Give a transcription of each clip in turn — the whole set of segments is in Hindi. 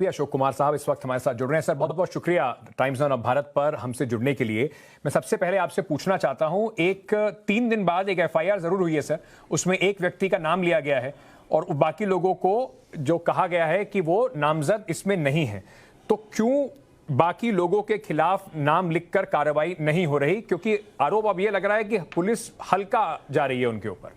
अशोक कुमार साहब इस वक्त हमारे साथ जुड़ रहे हैं। सर बहुत बहुत शुक्रिया टाइम्स ऑफ भारत पर हमसे जुड़ने के लिए। मैं सबसे पहले आपसे पूछना चाहता हूं, 3 दिन बाद एक एफआईआर जरूर हुई है सर, उसमें एक व्यक्ति का नाम लिया गया है और बाकी लोगों को जो कहा गया है कि वो नामजद इसमें नहीं है, तो क्यों बाकी लोगों के खिलाफ नाम लिखकर कार्रवाई नहीं हो रही? क्योंकि आरोप अब यह लग रहा है कि पुलिस हल्का जा रही है उनके ऊपर।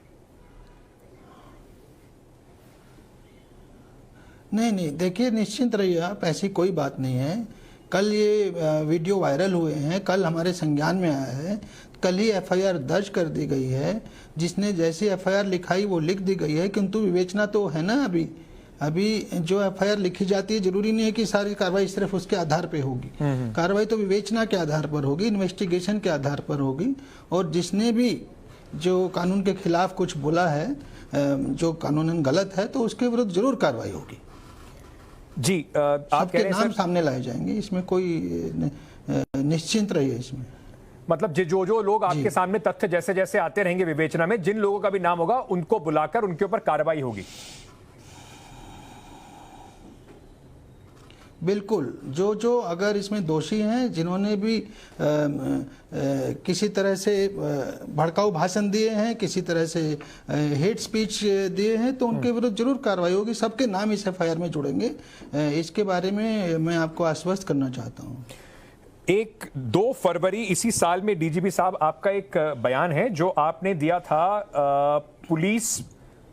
नहीं, देखिए निश्चिंत रहिए आप, ऐसी कोई बात नहीं है। कल ये वीडियो वायरल हुए हैं, कल हमारे संज्ञान में आया है, कल ही एफआईआर दर्ज कर दी गई है। जिसने जैसी एफआईआर लिखाई वो लिख दी गई है, किंतु विवेचना तो है ना। अभी जो एफआईआर लिखी जाती है, जरूरी नहीं है कि सारी कार्रवाई सिर्फ उसके आधार पे होगी। कार्रवाई तो विवेचना के आधार पर होगी, इन्वेस्टिगेशन के आधार पर होगी। और जिसने भी जो कानून के खिलाफ कुछ बोला है, जो कानूनन गलत है, तो उसके विरुद्ध जरूर कार्रवाई होगी जी। आप कह रहे हैं नाम सामने लाए जाएंगे, इसमें कोई निश्चिंत रहिए इसमें। मतलब जो लोग आपके सामने तथ्य जैसे जैसे आते रहेंगे विवेचना में, जिन लोगों का भी नाम होगा उनको बुलाकर उनके ऊपर कार्रवाई होगी। बिल्कुल, जो अगर इसमें दोषी हैं, जिन्होंने भी किसी तरह से भड़काऊ भाषण दिए हैं, किसी तरह से हेट स्पीच दिए हैं, तो उनके विरुद्ध जरूर कार्रवाई होगी। सबके नाम इस एफआईआर में जुड़ेंगे, इसके बारे में मैं आपको आश्वस्त करना चाहता हूं। 2 फरवरी इसी साल में डीजीपी साहब, आपका एक बयान है जो आपने दिया था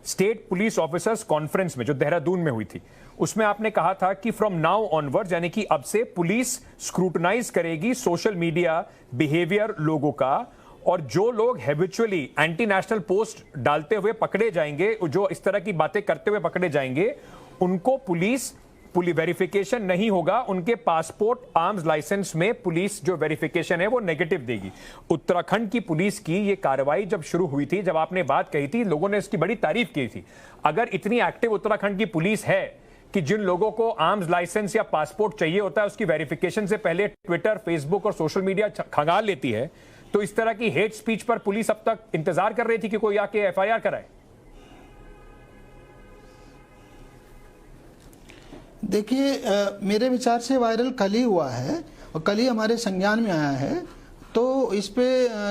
स्टेट पुलिस ऑफिसर्स कॉन्फ्रेंस में, जो देहरादून में हुई थी। उसमें आपने कहा था कि फ्रॉम नाउ ऑनवर्ड, यानी कि अब से पुलिस स्क्रूटनाइज करेगी सोशल मीडिया बिहेवियर लोगों का, और जो लोग हैबिचुअली एंटी नेशनल पोस्ट डालते हुए पकड़े जाएंगे, जो इस तरह की बातें करते हुए पकड़े जाएंगे, उनको पुलिस वेरिफिकेशन नहीं होगा, उनके पासपोर्ट आर्म्स लाइसेंस में पुलिस जो वेरिफिकेशन है वो नेगेटिव देगी। उत्तराखंड की पुलिस की ये कार्रवाई जब शुरू हुई थी, जब आपने बात कही थी, लोगों ने इसकी बड़ी तारीफ की थी। अगर इतनी एक्टिव उत्तराखंड की पुलिस है कि जिन लोगों को आर्म्स लाइसेंस या पासपोर्ट चाहिए होता है, उसकी वेरिफिकेशन से पहले ट्विटर, फेसबुक और सोशल मीडिया खंगाल लेती है, तो इस तरह की हेट स्पीच पर पुलिस अब तक इंतजार कर रही थी कि कोई आके एफआईआर कराए। देखिए, मेरे विचार से वायरल कल ही हुआ है और कल ही हमारे संज्ञान में आया है, तो इस पे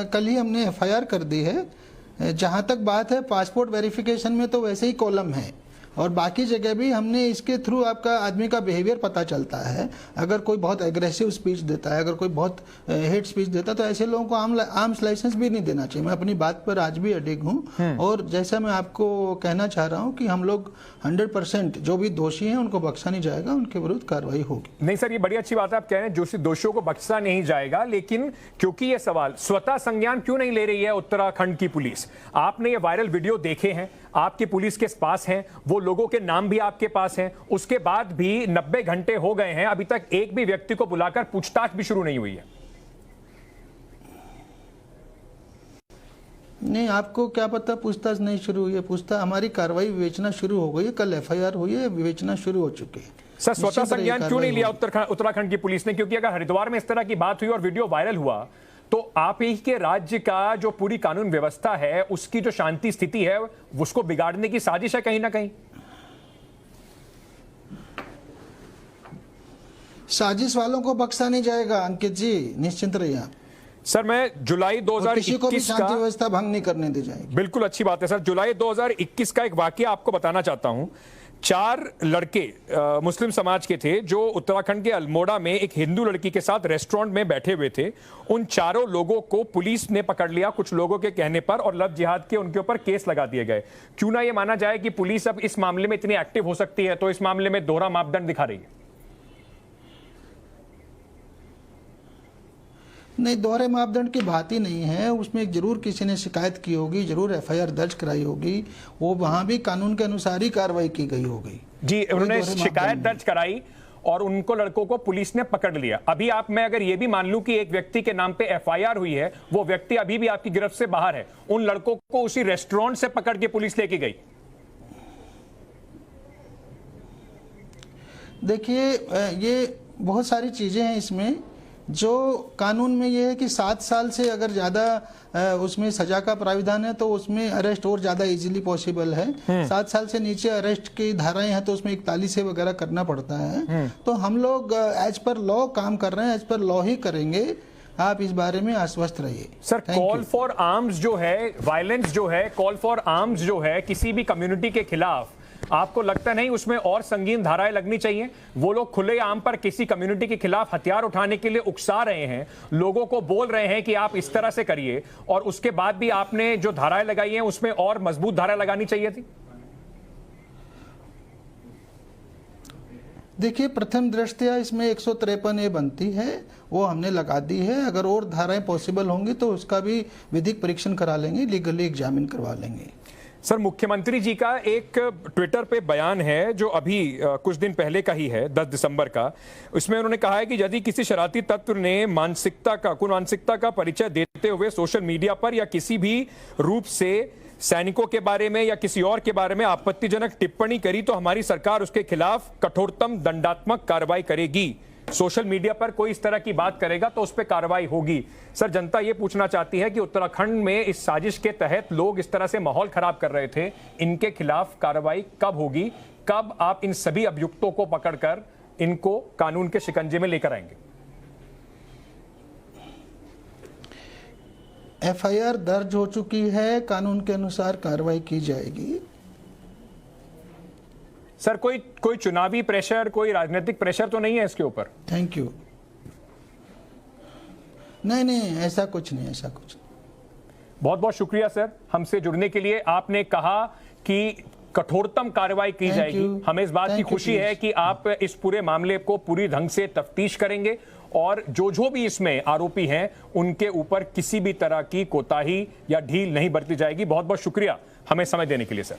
कल ही हमने एफआईआर कर दी है। जहां तक बात है पासपोर्ट वेरिफिकेशन में, तो वैसे ही कॉलम है, और बाकी जगह भी हमने इसके थ्रू आपका आदमी का बिहेवियर पता चलता है। अगर कोई बहुत एग्रेसिव स्पीच देता है, अगर कोई बहुत हेट स्पीच देता है, तो ऐसे लोगों को आर्म्स लाइसेंस भी नहीं देना चाहिए। मैं अपनी बात पर आज भी अडिग हूँ, और जैसा मैं आपको कहना चाह रहा हूँ कि हम लोग 100% जो भी दोषी हैं उनको बख्शा नहीं जाएगा, उनके विरुद्ध कार्रवाई होगी। नहीं सर, ये बड़ी अच्छी बात है आप कह रहे हैं, जो दोषियों को बख्शा नहीं जाएगा, लेकिन क्योंकि ये सवाल स्वतः संज्ञान क्यों नहीं ले रही है उत्तराखंड की पुलिस? आपने ये वायरल वीडियो देखे हैं, आपकी पुलिस के पास हैं, वो लोगों के नाम भी आपके पास हैं, उसके बाद भी 90 घंटे हो गए हैं, अभी तक एक भी व्यक्ति को बुलाकर पूछताछ भी शुरू नहीं हुई है। नहीं, आपको क्या पता पूछताछ नहीं शुरू हुई है? पूछताछ, हमारी कार्रवाई विवेचना शुरू हो गई है, कल एफआईआर हुई है, विवेचना शुरू हो चुकी है। सर स्वतः संज्ञान क्यों नहीं लिया उत्तराखंड की पुलिस ने? क्योंकि अगर हरिद्वार में इस तरह की बात हुई और वीडियो वायरल हुआ, तो आप ही के राज्य का जो पूरी कानून व्यवस्था है, उसकी जो शांति स्थिति है, उसको बिगाड़ने की साजिश है कहीं ना कहीं। साजिश वालों को बख्शा नहीं जाएगा अंकित जी, निश्चिंत रहिए आप। सर मैं जुलाई 2021 का, शांति व्यवस्था भंग नहीं करने दी जाएगी। बिल्कुल अच्छी बात है सर। जुलाई 2021 का एक वाकया आपको बताना चाहता हूं। 4 लड़के मुस्लिम समाज के थे, जो उत्तराखंड के अल्मोड़ा में एक हिंदू लड़की के साथ रेस्टोरेंट में बैठे हुए थे। उन चारों लोगों को पुलिस ने पकड़ लिया कुछ लोगों के कहने पर, और लव जिहाद के उनके ऊपर केस लगा दिए गए। क्यों ना ये माना जाए कि पुलिस अब इस मामले में इतनी एक्टिव हो सकती है, तो इस मामले में दोहरा मापदंड दिखा रही है। नहीं, दोहरे मापदंड की बात ही नहीं है। उसमें जरूर किसी ने शिकायत की होगी, जरूर एफआईआर दर्ज कराई होगी, वो वहां भी कानून के अनुसार ही कार्रवाई की गई होगी। जी, उन्होंने शिकायत दर्ज कराई और उनको लड़कों को पुलिस ने पकड़ लिया। अभी आप, मैं अगर ये भी मान लूं कि एक व्यक्ति के नाम पे एफआईआर हुई है, वो व्यक्ति अभी भी आपकी गिरफ्त से बाहर है, उन लड़कों को उसी रेस्टोरेंट से पकड़ के पुलिस लेके गई। देखिए, ये बहुत सारी चीजें हैं इसमें। जो कानून में ये है कि 7 साल से अगर ज़्यादा उसमें सजा का प्राविधान है तो उसमें अरेस्ट और ज़्यादा इजीली पॉसिबल है। 7 साल से नीचे अरेस्ट की धाराएं हैं तो उसमें 41 से वगैरह करना पड़ता है। तो हम लोग एज पर लॉ काम कर रहे हैं, एज पर लॉ ही करेंगे। आप इस बारे में आश्वस्त रहिए। सर, कॉल फॉर आर्म्स जो है, वायलेंस जो है, कॉल फॉर आर्म्स जो है किसी भी कम्युनिटी के खिलाफ, आपको लगता नहीं उसमें और संगीन धाराएं लगनी चाहिए? वो लोग खुलेआम पर किसी कम्युनिटी के खिलाफ हथियार उठाने के लिए उकसा रहे हैं, लोगों को बोल रहे हैं कि आप इस तरह से करिए, और उसके बाद भी आपने जो धाराएं लगाई हैं उसमें और मजबूत धाराएं लगानी चाहिए थी। देखिए, प्रथम दृष्टया इसमें 153A बनती है, वो हमने लगा दी है। अगर और धाराएं पॉसिबल होंगी तो उसका भी विधिक परीक्षण करा लेंगे, लीगली एग्जामिन करवा लेंगे। सर, मुख्यमंत्री जी का एक ट्विटर पे बयान है जो अभी कुछ दिन पहले का ही है, 10 दिसंबर का। उसमें उन्होंने कहा है कि यदि किसी शरारती तत्व ने मानसिकता का परिचय देते हुए सोशल मीडिया पर या किसी भी रूप से सैनिकों के बारे में या किसी और के बारे में आपत्तिजनक टिप्पणी करी तो हमारी सरकार उसके खिलाफ कठोरतम दंडात्मक कार्रवाई करेगी। सोशल मीडिया पर कोई इस तरह की बात करेगा तो उस पर कार्रवाई होगी। सर, जनता ये पूछना चाहती है कि उत्तराखंड में इस साजिश के तहत लोग इस तरह से माहौल खराब कर रहे थे, इनके खिलाफ कार्रवाई कब होगी? कब आप इन सभी अभियुक्तों को पकड़कर इनको कानून के शिकंजे में लेकर आएंगे? FIR दर्ज हो चुकी है, कानून के अनुसार कार्रवाई की जाएगी। सर, कोई चुनावी प्रेशर, कोई राजनीतिक प्रेशर तो नहीं है इसके ऊपर? Thank you. नहीं, ऐसा कुछ नहीं, ऐसा कुछ नहीं। बहुत बहुत शुक्रिया सर, हमसे जुड़ने के लिए। आपने कहा कि कठोरतम कार्रवाई की जाएगी। हमें इस बात की खुशी है कि आप इस पूरे मामले को पूरी ढंग से तफ्तीश करेंगे और जो भी इसमें आरोपी हैं उनके ऊपर किसी भी तरह की कोताही या ढील नहीं बरती जाएगी। बहुत बहुत शुक्रिया हमें समय देने के लिए सर।